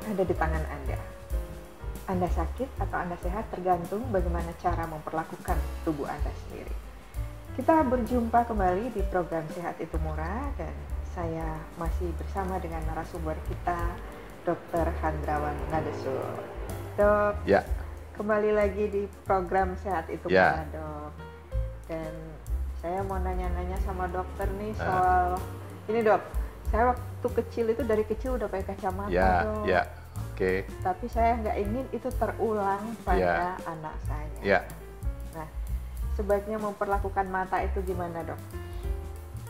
ada di tangan Anda. Anda sakit atau Anda sehat tergantung bagaimana cara memperlakukan tubuh Anda sendiri. Kita berjumpa kembali di program Sehat Itu Murah dan saya masih bersama dengan narasumber kita, Dr. Handrawan Ngadesul. Dok, ya. Kembali lagi di program Sehat Itu Murah, Dok. Dan saya mau nanya-nanya sama dokter nih soal ini, Dok. Saya waktu kecil itu dari kecil udah pakai kacamata, Dok. Ya, oke. Tapi saya nggak ingin itu terulang pada anak saya. Ya. Nah, sebaiknya memperlakukan mata itu gimana, Dok?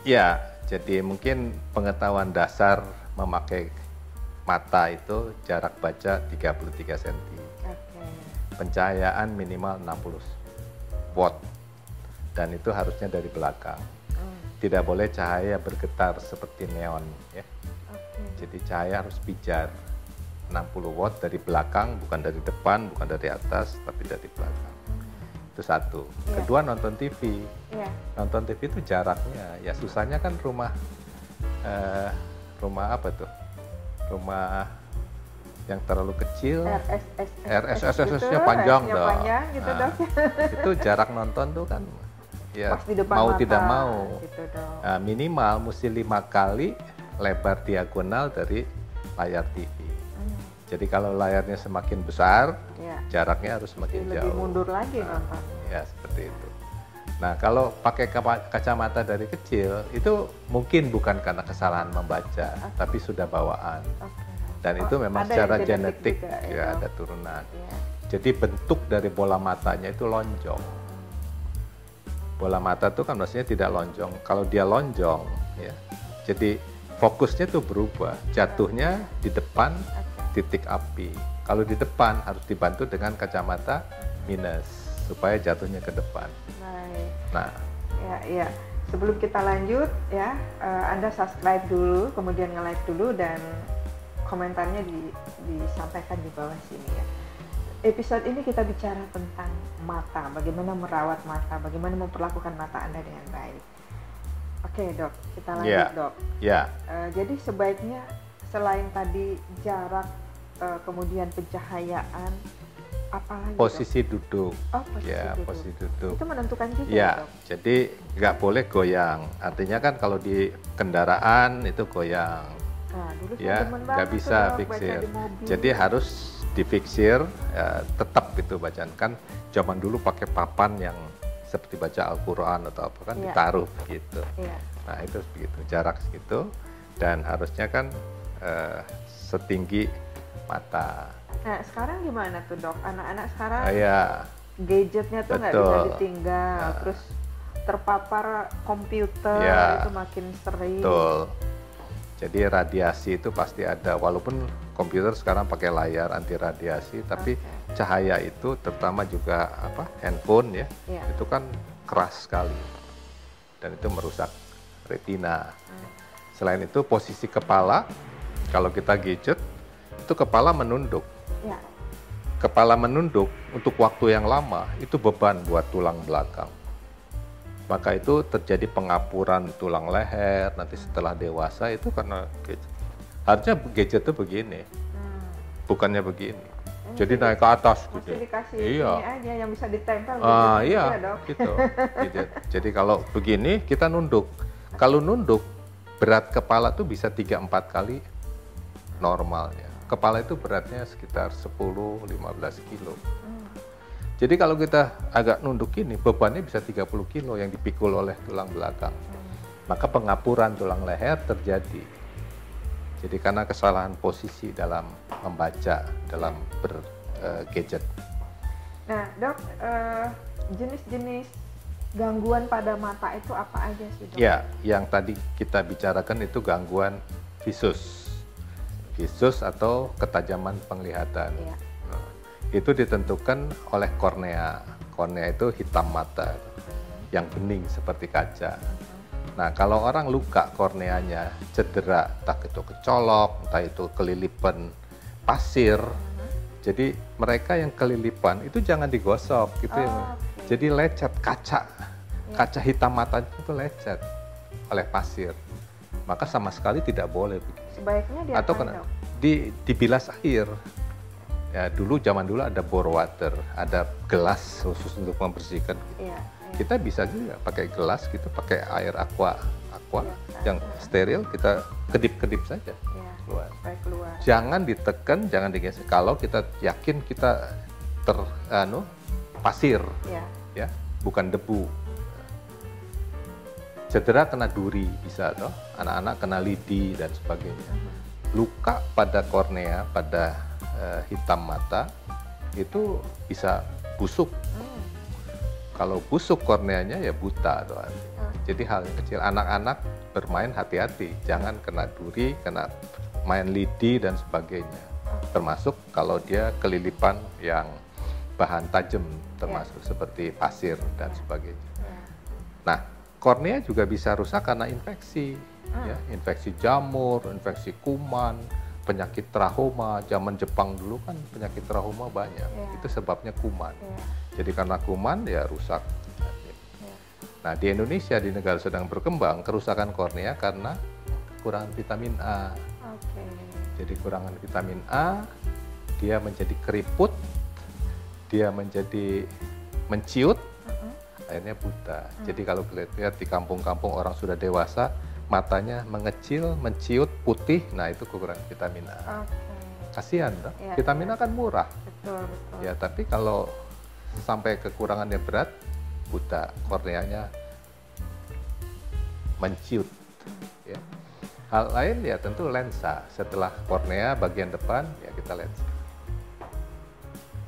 Ya, jadi mungkin pengetahuan dasar memakai mata itu jarak baca 33 cm. Pencahayaan minimal 60 watt. Dan itu harusnya dari belakang. Tidak boleh cahaya bergetar seperti neon, ya. Jadi cahaya harus pijar 60 watt dari belakang, bukan dari depan, bukan dari atas, tapi dari belakang. Itu satu. Kedua, nonton TV. Nonton TV itu jaraknya, ya susahnya kan rumah apa tuh? Rumah yang terlalu kecil, RSS-nya panjang, gitu, Dok. Itu jarak nonton tuh kan, ya mata, mau tidak mau, gitu, Dok. Minimal mesti 5 kali lebar diagonal dari layar TV. Jadi kalau layarnya semakin besar, jaraknya harus semakin jauh. Lebih mundur lagi nonton. Ya seperti itu. Nah kalau pakai kacamata dari kecil, itu mungkin bukan karena kesalahan membaca, tapi sudah bawaan. Dan itu memang secara genetik ya ada turunan. Jadi bentuk dari bola matanya itu lonjong. Bola mata itu kan maksudnya tidak lonjong. Kalau dia lonjong, ya, jadi fokusnya itu berubah. Jatuhnya di depan titik api. Kalau di depan harus dibantu dengan kacamata minus supaya jatuhnya ke depan. Baik. Nah, ya. Sebelum kita lanjut, ya, Anda subscribe dulu, kemudian nge-like dulu dan komentarnya disampaikan di bawah sini, ya. Episode ini kita bicara tentang mata, bagaimana merawat mata, bagaimana memperlakukan mata Anda dengan baik. Oke, Dok, kita lanjut, Dok. Jadi sebaiknya selain tadi jarak, kemudian pencahayaan, apalagi, posisi duduk. Posisi duduk. Itu menentukan juga, Dok? Jadi nggak boleh goyang. Artinya kan kalau di kendaraan itu goyang. Dulu nggak bisa fiksir. Jadi harus difiksir, tetap gitu bacaan. Kan zaman dulu pakai papan yang seperti baca Al-Quran atau apa kan ditaruh gitu. Nah itu begitu, jarak segitu dan harusnya kan setinggi mata. Nah sekarang gimana tuh, Dok? Anak-anak sekarang gadgetnya tuh nggak bisa ditinggal, terus terpapar komputer itu makin sering. Betul. Jadi radiasi itu pasti ada, walaupun komputer sekarang pakai layar anti radiasi, tapi cahaya itu terutama juga handphone itu kan keras sekali dan itu merusak retina. Selain itu posisi kepala, kalau kita gadget itu kepala menunduk. Kepala menunduk untuk waktu yang lama itu beban buat tulang belakang. Maka itu terjadi pengapuran tulang leher nanti setelah dewasa itu karena gadget. Harusnya gadget itu begini, bukannya begini. Jadi naik ke atas gitu. Dikasih ini aja yang bisa ditempel. Gitu. Jadi kalau begini kita nunduk. Kalau nunduk berat kepala tuh bisa 3-4 kali normalnya. Kepala itu beratnya sekitar 10-15 kilo. Jadi kalau kita agak nunduk ini, bebannya bisa 30 kilo yang dipikul oleh tulang belakang. Maka pengapuran tulang leher terjadi. Jadi karena kesalahan posisi dalam membaca, dalam bergadget. Nah, Dok, jenis-jenis gangguan pada mata itu apa aja sih, Dok? Ya, yang tadi kita bicarakan itu gangguan visus. Visus atau ketajaman penglihatan. Itu ditentukan oleh kornea. Kornea itu hitam mata yang bening seperti kaca. Nah, kalau orang luka korneanya cedera, entah itu kecolok, entah itu kelilipan pasir. Jadi mereka yang kelilipan itu jangan digosok gitu ya. Jadi lecet kaca hitam mata itu lecet oleh pasir. Maka sama sekali tidak boleh begitu. Sebaiknya diapain, Dok? dibilas air. Ya, zaman dulu ada bore water, ada gelas khusus untuk membersihkan. Kita bisa juga pakai gelas gitu, pakai air aqua yang steril, kita kedip-kedip saja. Keluar. Jangan ditekan, jangan digeser. Kalau kita yakin kita pasir, ya, bukan debu. Cedera kena duri bisa, toh. Anak-anak kena lidi dan sebagainya. Luka pada kornea, pada hitam mata itu bisa busuk. Kalau busuk korneanya ya buta, toh. Jadi hal yang kecil. Anak-anak bermain hati-hati, jangan kena duri, kena main lidi dan sebagainya. Termasuk kalau dia kelilipan yang bahan tajam, termasuk seperti pasir dan sebagainya. Nah, kornea juga bisa rusak karena infeksi, ya, infeksi jamur, infeksi kuman, penyakit trahoma. Zaman Jepang dulu kan penyakit trahoma banyak, itu sebabnya kuman. Jadi karena kuman ya rusak. Nah, di Indonesia, di negara sedang berkembang, kerusakan kornea karena kekurangan vitamin A. Jadi kekurangan vitamin A, dia menjadi keriput, dia menjadi menciut, akhirnya buta. Jadi kalau lihat di kampung-kampung orang sudah dewasa, matanya mengecil, menciut, putih, nah itu kekurangan vitamin A. Kasihan, toh? Vitamin A kan murah. Betul. Ya, tapi kalau sampai kekurangannya berat, buta, korneanya menciut. Ya. Hal lain ya tentu lensa. Setelah kornea bagian depan, ya kita lensa.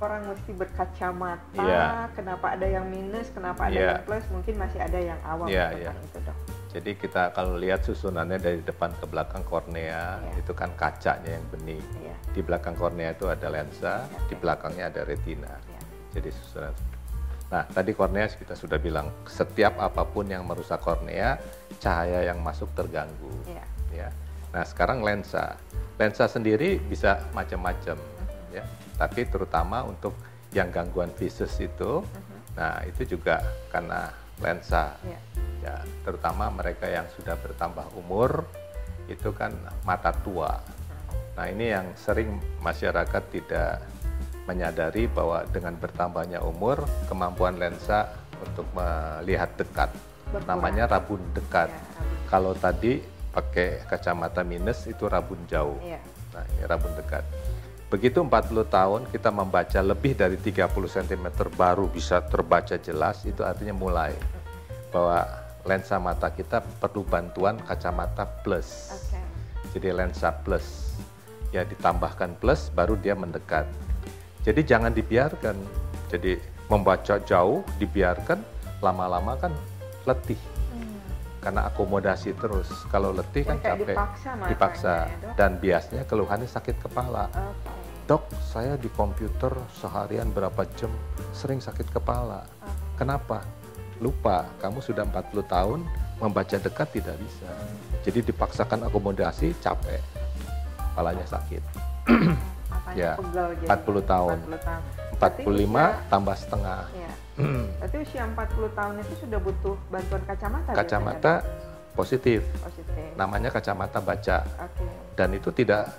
Orang mesti berkacamata, kenapa ada yang minus, kenapa ada yang plus, mungkin masih ada yang awam tentang itu, Dok. Jadi kita kalau lihat susunannya dari depan ke belakang kornea, itu kan kacanya yang bening. Di belakang kornea itu ada lensa, di belakangnya ada retina. Jadi susunan. Nah, tadi kornea kita sudah bilang, setiap apapun yang merusak kornea, cahaya yang masuk terganggu. Ya. Nah, sekarang lensa. Lensa sendiri bisa macam-macam, ya. Tapi terutama untuk yang gangguan visus itu, nah itu juga karena lensa. Ya, terutama mereka yang sudah bertambah umur, itu kan mata tua. Nah, ini yang sering masyarakat tidak menyadari bahwa dengan bertambahnya umur, kemampuan lensa untuk melihat dekat, namanya rabun dekat. Kalau tadi pakai kacamata minus, itu rabun jauh. Nah, ini rabun dekat. Begitu 40 tahun kita membaca lebih dari 30 cm baru bisa terbaca jelas, itu artinya mulai bahwa lensa mata kita perlu bantuan kacamata plus. Jadi lensa plus, ya ditambahkan plus baru dia mendekat. Jadi jangan dibiarkan, jadi membaca jauh dibiarkan, lama-lama kan letih. Karena akomodasi terus, kalau letih kan capek, dipaksa. Dan biasanya keluhannya sakit kepala. Dok, saya di komputer seharian berapa jam, sering sakit kepala. Kenapa? Lupa, kamu sudah 40 tahun, membaca dekat tidak bisa. Jadi dipaksakan akomodasi, capek, kepalanya sakit. Ya, 40 tahun. 45 tambah setengah. Berarti usia 40 tahun itu sudah butuh bantuan kacamata? Kacamata positif. Namanya kacamata baca. Dan itu tidak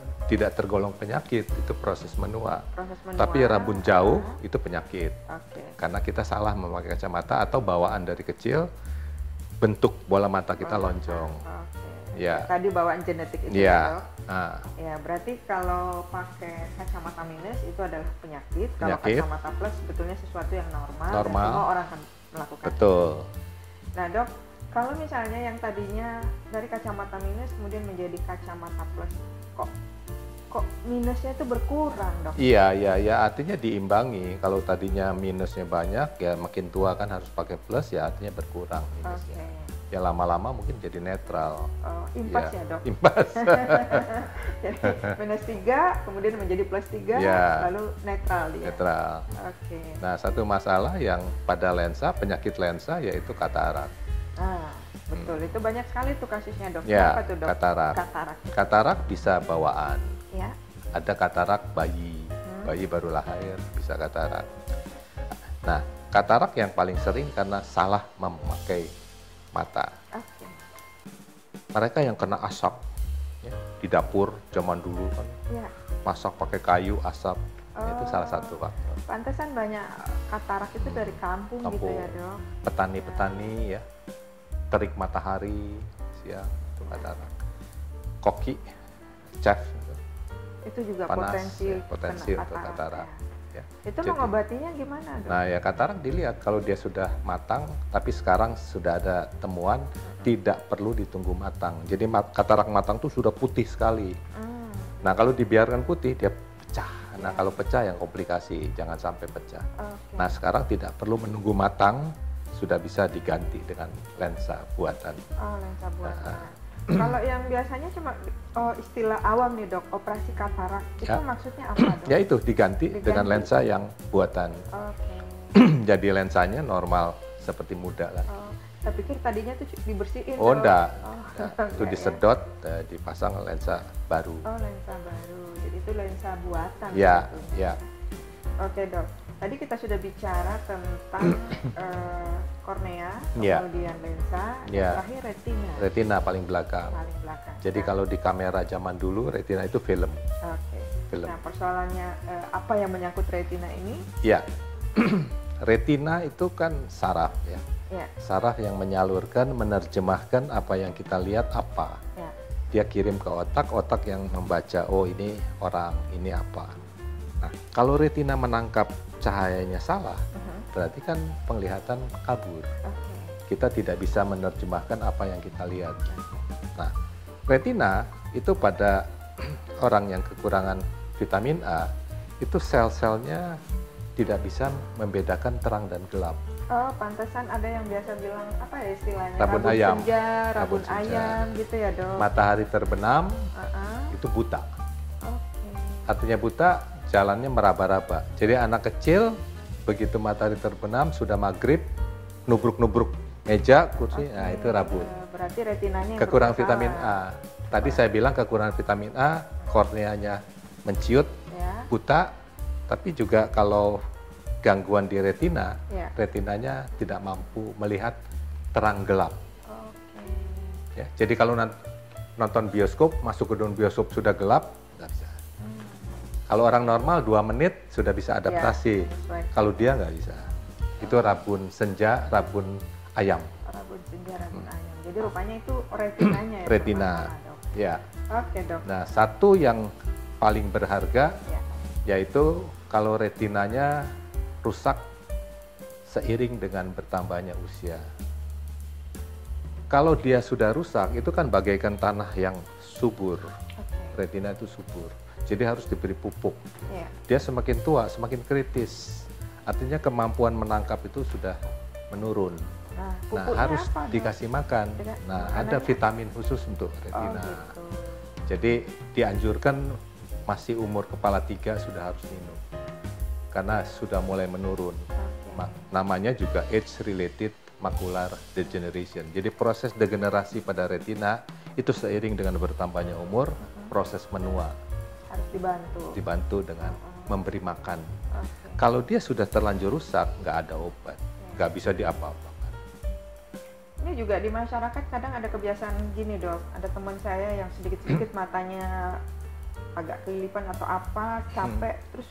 tergolong penyakit, itu proses menua. Tapi rabun jauh itu penyakit. Karena kita salah memakai kacamata atau bawaan dari kecil, bentuk bola mata kita lonjong. Ya. Tadi bawaan genetik itu ya, ya, berarti kalau pakai kacamata minus itu adalah penyakit. Kalau kacamata plus sebetulnya sesuatu yang normal. Semua orang akan melakukan. Betul. Nah, Dok, kalau misalnya yang tadinya dari kacamata minus kemudian menjadi kacamata plus, kok minusnya itu berkurang, Dok? Iya, artinya diimbangi. Kalau tadinya minusnya banyak, ya makin tua kan harus pakai plus, ya artinya berkurang minusnya. Ya lama-lama mungkin jadi netral. Impas ya, Dok? Impas. Jadi minus 3, kemudian menjadi plus 3, lalu netral dia? Netral. Nah, satu masalah yang pada lensa, penyakit lensa, yaitu katarak. Betul, itu banyak sekali tuh kasusnya, Dok. Ya, apa tuh, Dok? Katarak. Katarak bisa bawaan. Ya. Ada katarak bayi, bayi baru lahir bisa katarak. Nah, katarak yang paling sering karena salah memakai mata. Mereka yang kena asap, ya, di dapur zaman dulu kan, masak pakai kayu, asap, itu salah satu faktor. Pantesan banyak katarak itu dari kampung gitu ya Dok? Petani-petani ya, terik matahari siang itu katarak. Koki, chef, itu juga panas, potensi untuk katarak. Ya. Itu mengobatinya gimana Dok? Nah ya katarak dilihat kalau dia sudah matang, tapi sekarang sudah ada temuan tidak perlu ditunggu matang. Jadi katarak matang tuh sudah putih sekali. Nah kalau dibiarkan putih dia pecah. Nah kalau pecah yang komplikasi, jangan sampai pecah. Nah sekarang tidak perlu menunggu matang, sudah bisa diganti dengan lensa buatan. Oh lensa buatan. Kalau yang biasanya cuma istilah awam nih Dok, operasi katarak, itu maksudnya apa Dok? Ya itu diganti dengan lensa yang buatan. Jadi lensanya normal seperti muda lah. Saya pikir tadinya tuh dibersihin. Oh enggak, itu disedot, dipasang lensa baru. Oh lensa baru, jadi itu lensa buatan. Ya, gitu. Ya. Oke Dok, tadi kita sudah bicara tentang kornea, kemudian lensa, terakhir retina. Retina paling belakang. Paling belakang. Jadi kalau di kamera zaman dulu retina itu film. Film. Nah persoalannya apa yang menyangkut retina ini? Ya, retina itu kan saraf ya. Saraf yang menyalurkan, menerjemahkan apa yang kita lihat apa. Dia kirim ke otak, otak yang membaca, oh ini orang, ini apa. Nah, kalau retina menangkap cahayanya salah, berarti kan penglihatan kabur. Kita tidak bisa menerjemahkan apa yang kita lihat. Nah, retina itu pada orang yang kekurangan vitamin A, itu sel-selnya tidak bisa membedakan terang dan gelap. Oh, pantesan ada yang biasa bilang apa ya istilahnya? Rabun ayam. Senja, rabun ayam gitu ya Dok. Matahari terbenam, itu buta. Artinya buta, jalannya meraba-raba. Jadi anak kecil begitu matahari terbenam sudah maghrib, nubruk-nubruk meja, kursi, nah itu rabun. Berarti retinanya kekurangan vitamin A. Tadi saya bilang kekurangan vitamin A, korneanya menciut, buta, tapi juga kalau gangguan di retina, retinanya tidak mampu melihat terang gelap. Ya, jadi kalau nonton bioskop, masuk gedung bioskop sudah gelap, nggak bisa. Kalau orang normal 2 menit sudah bisa adaptasi, kalau dia nggak bisa. Itu rabun senja, rabun ayam. Rabun senja, rabun ayam. Jadi rupanya itu retinanya ya? Retina, ya. Oke Dok. Nah satu yang paling berharga, yaitu kalau retinanya rusak seiring dengan bertambahnya usia. Kalau dia sudah rusak, itu kan bagaikan tanah yang subur. Retina itu subur, jadi harus diberi pupuk. Dia semakin tua, semakin kritis. Artinya kemampuan menangkap itu sudah menurun. Nah harus dikasih makan. Nah ada vitamin khusus untuk retina. Gitu. Jadi dianjurkan masih umur kepala 3 sudah harus minum. Karena sudah mulai menurun. Namanya juga age-related macular degeneration. Jadi proses degenerasi pada retina itu seiring dengan bertambahnya umur, proses menua. Harus dibantu. Dibantu dengan memberi makan. Kalau dia sudah terlanjur rusak, nggak ada obat, nggak bisa diapa-apakan. Ini juga di masyarakat kadang ada kebiasaan gini Dok, ada teman saya yang sedikit-sedikit matanya agak kelilipan atau apa, capek, terus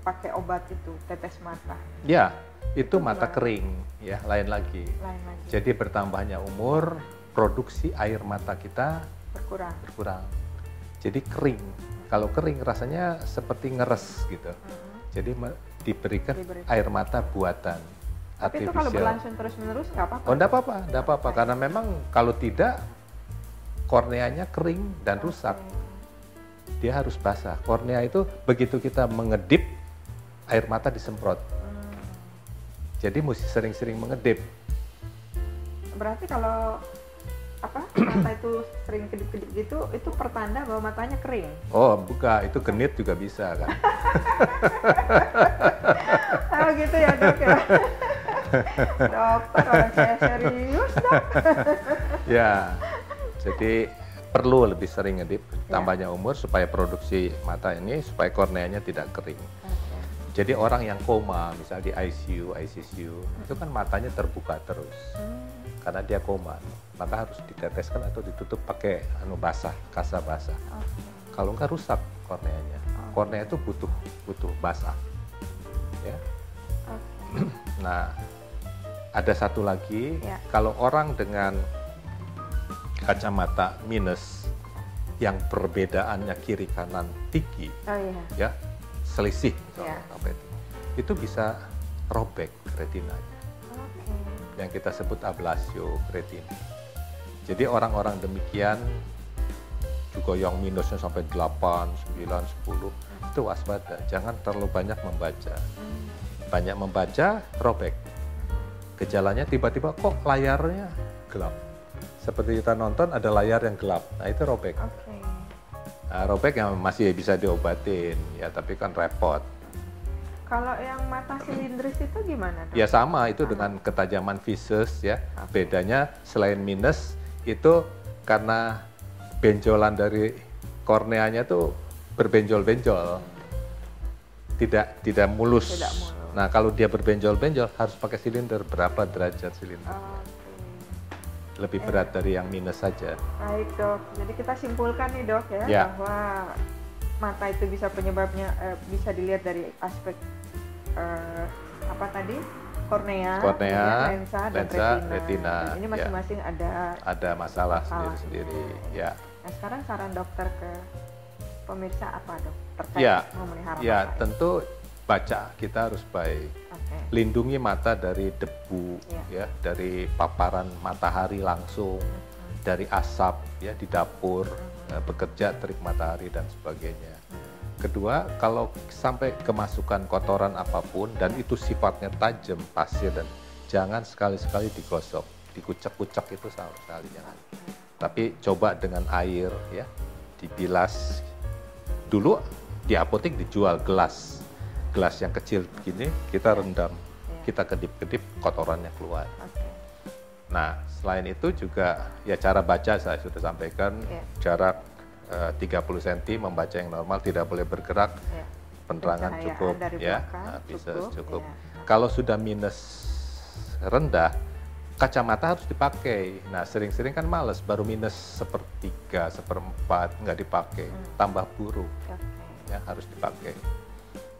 pakai obat itu, tetes mata. Ya, itu mata kering, ya lain lagi. Jadi bertambahnya umur, produksi air mata kita berkurang. Jadi kering. Kalau kering rasanya seperti ngeres gitu. Jadi diberikan air mata buatan. Tapi itu kalau berlangsung terus-menerus nggak apa-apa? Oh, nggak apa-apa. Karena memang kalau tidak, korneanya kering dan rusak. Dia harus basah. Kornea itu begitu kita mengedip, air mata disemprot. Jadi mesti sering-sering mengedip. Berarti kalau mata itu sering kedip-kedip gitu, itu pertanda bahwa matanya kering? Oh bukan, itu genit juga bisa kan. Oh gitu ya Dok ya. Dokter, orang saya serius Dok. Ya, jadi perlu lebih sering ngedip, tambahnya umur supaya produksi mata ini, supaya korneanya tidak kering. Jadi orang yang koma, misalnya di ICU, itu kan matanya terbuka terus. Karena dia koma, maka harus diteteskan atau ditutup pakai basah, kasa basah. Kalau enggak rusak korneanya. Kornea itu butuh basah. Ya. Nah, ada satu lagi, kalau orang dengan kacamata minus yang perbedaannya kiri kanan tinggi, ya selisih itu bisa robek retinanya, yang kita sebut ablasio retina. Jadi orang-orang demikian juga yang minusnya sampai 8, 9, 10 itu waspada, jangan terlalu banyak membaca. Banyak membaca, robek. Gejalanya tiba-tiba kok layarnya gelap. Seperti kita nonton ada layar yang gelap, nah itu robek. Nah, robek yang masih bisa diobatin, ya tapi kan repot. Kalau yang mata silindris itu gimana, Dok? Ya sama, itu dengan ketajaman visus ya. Bedanya selain minus itu karena benjolan dari korneanya tuh berbenjol-benjol, tidak mulus. Nah kalau dia berbenjol-benjol harus pakai silinder. Berapa derajat silinder? Lebih berat dari yang minus saja. Baik, Dok. Jadi kita simpulkan nih, Dok, ya, bahwa mata itu bisa penyebabnya bisa dilihat dari aspek apa tadi? Kornea, lensa dan retina. Ini masing-masing ada masalah sendiri-sendiri. Ya. Nah, sekarang saran dokter ke pemirsa apa, Dok? Terkait memelihara mata. Tentu baca kita harus baik. Lindungi mata dari debu, ya, dari paparan matahari langsung, dari asap, ya, di dapur, bekerja terik matahari dan sebagainya. Kedua, kalau sampai kemasukan kotoran apapun dan itu sifatnya tajam, pasir, dan jangan sekali-sekali digosok, dikucek-kucek itu sama sekali jangan. Tapi coba dengan air, ya, dibilas. Dulu di apotek dijual gelas yang kecil begini, kita rendam, kita kedip-kedip, kotorannya keluar. Nah, selain itu juga ya cara baca saya sudah sampaikan, jarak 30 cm membaca yang normal, tidak boleh bergerak, penerangan cukup, ya, bisa cukup. Kalau sudah minus rendah, kacamata harus dipakai. Nah, sering-sering kan males, baru minus 1/3, 1/4 nggak dipakai, tambah buruk, ya harus dipakai.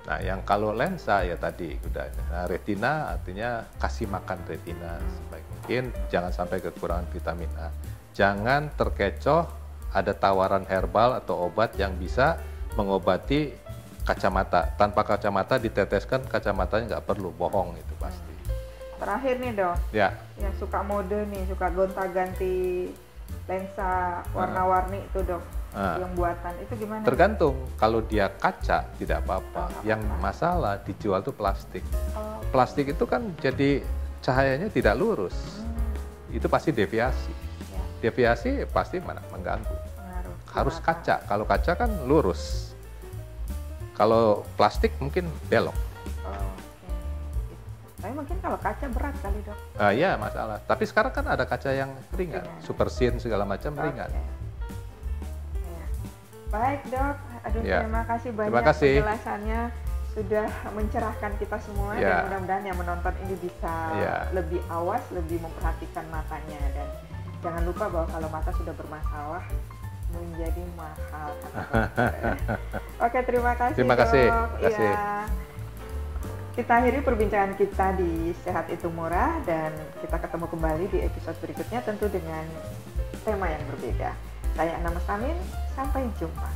Nah, yang kalau lensa ya tadi udah. Nah, retina artinya kasih makan retina sebaik mungkin, jangan sampai kekurangan vitamin A. Jangan terkecoh ada tawaran herbal atau obat yang bisa mengobati kacamata. Tanpa kacamata diteteskan kacamatanya nggak perlu, bohong itu pasti. Terakhir nih, Dok. Ya. Yang suka mode nih, suka gonta-ganti lensa warna-warni itu, Dok. Yang buatan itu gimana? Tergantung, kalau dia kaca tidak apa-apa. Yang masalah dijual tuh plastik. Plastik itu kan jadi cahayanya tidak lurus. Itu pasti deviasi. Deviasi pasti mengganggu. Harus kaca. Kalau kaca kan lurus. Kalau plastik mungkin belok. Tapi mungkin kalau kaca berat kali, Dok. Iya, masalah. Tapi sekarang kan ada kaca yang ringan. Super Sin segala macam ringan. Baik, Dok. Aduh, terima kasih banyak penjelasannya, sudah mencerahkan kita semua, dan mudah-mudahan yang menonton ini bisa lebih awas, lebih memperhatikan matanya, dan jangan lupa bahwa kalau mata sudah bermasalah menjadi mahal. Oke, terima kasih. Terima kasih. Ya. Kita akhiri perbincangan kita di Sehat Itu Murah, dan kita ketemu kembali di episode berikutnya tentu dengan tema yang berbeda. Saya Ana Mustamin, sampai jumpa.